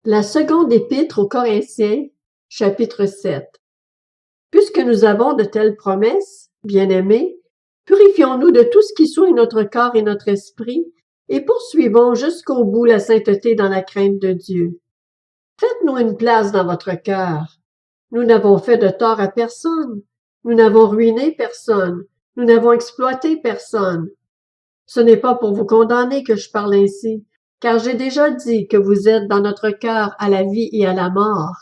La seconde épître aux Corinthiens, chapitre 7. Puisque nous avons de telles promesses, bien-aimés, purifions-nous de tout ce qui souille notre corps et notre esprit, et poursuivons jusqu'au bout la sainteté dans la crainte de Dieu. Faites-nous une place dans votre cœur. Nous n'avons fait de tort à personne. Nous n'avons ruiné personne. Nous n'avons exploité personne. Ce n'est pas pour vous condamner que je parle ainsi, car j'ai déjà dit que vous êtes dans notre cœur à la vie et à la mort.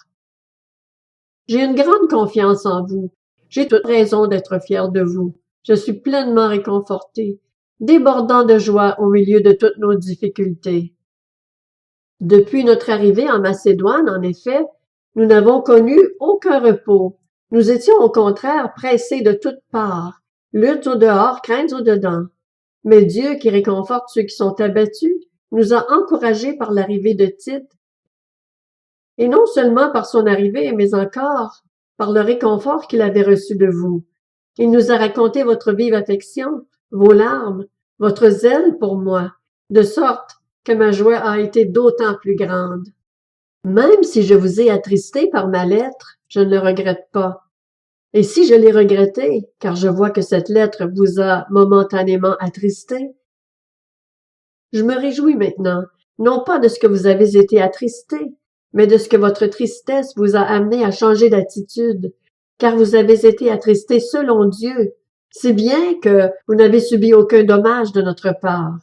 J'ai une grande confiance en vous. J'ai toute raison d'être fier de vous. Je suis pleinement réconforté, débordant de joie au milieu de toutes nos difficultés. Depuis notre arrivée en Macédoine, en effet, nous n'avons connu aucun repos. Nous étions au contraire pressés de toutes parts, luttes au dehors, craintes au dedans. Mais Dieu, qui réconforte ceux qui sont abattus, nous a encouragés par l'arrivée de Tite, et non seulement par son arrivée, mais encore par le réconfort qu'il avait reçu de vous. Il nous a raconté votre vive affection, vos larmes, votre zèle pour moi, de sorte que ma joie a été d'autant plus grande. Même si je vous ai attristé par ma lettre, je ne le regrette pas. Et si je l'ai regretté, car je vois que cette lettre vous a momentanément attristé, je me réjouis maintenant, non pas de ce que vous avez été attristé, mais de ce que votre tristesse vous a amené à changer d'attitude, car vous avez été attristé selon Dieu, si bien que vous n'avez subi aucun dommage de notre part.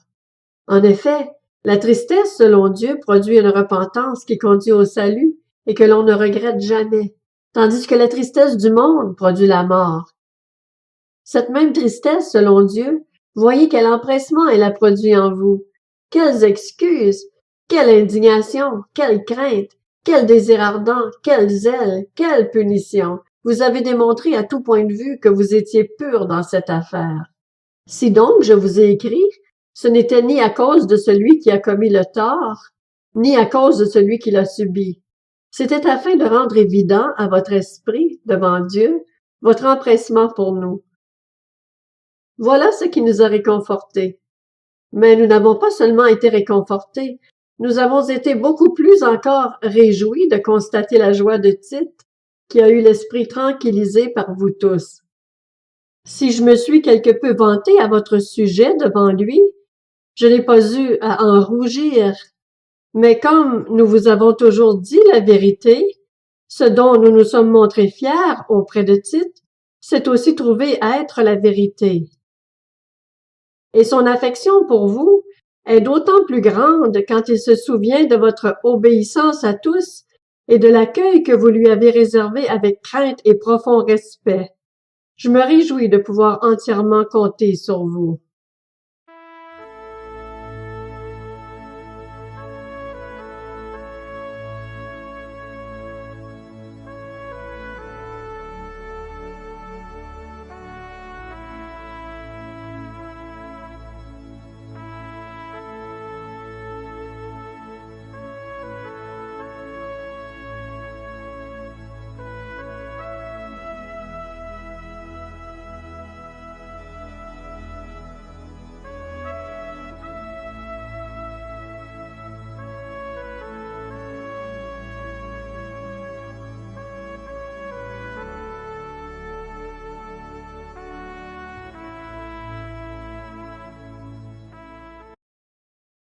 En effet, la tristesse selon Dieu produit une repentance qui conduit au salut et que l'on ne regrette jamais, tandis que la tristesse du monde produit la mort. Cette même tristesse selon Dieu, voyez quel empressement elle a produit en vous. Quelles excuses, quelle indignation, quelle crainte, quel désir ardent, quel zèle, quelle punition. Vous avez démontré à tout point de vue que vous étiez pur dans cette affaire. Si donc je vous ai écrit, ce n'était ni à cause de celui qui a commis le tort, ni à cause de celui qui l'a subi. C'était afin de rendre évident à votre esprit, devant Dieu, votre empressement pour nous. Voilà ce qui nous a réconfortés. Mais nous n'avons pas seulement été réconfortés, nous avons été beaucoup plus encore réjouis de constater la joie de Tite, qui a eu l'esprit tranquillisé par vous tous. Si je me suis quelque peu vanté à votre sujet devant lui, je n'ai pas eu à en rougir. Mais comme nous vous avons toujours dit la vérité, ce dont nous nous sommes montrés fiers auprès de Tite, c'est aussi trouvé être la vérité. Et son affection pour vous est d'autant plus grande quand il se souvient de votre obéissance à tous et de l'accueil que vous lui avez réservé avec crainte et profond respect. Je me réjouis de pouvoir entièrement compter sur vous.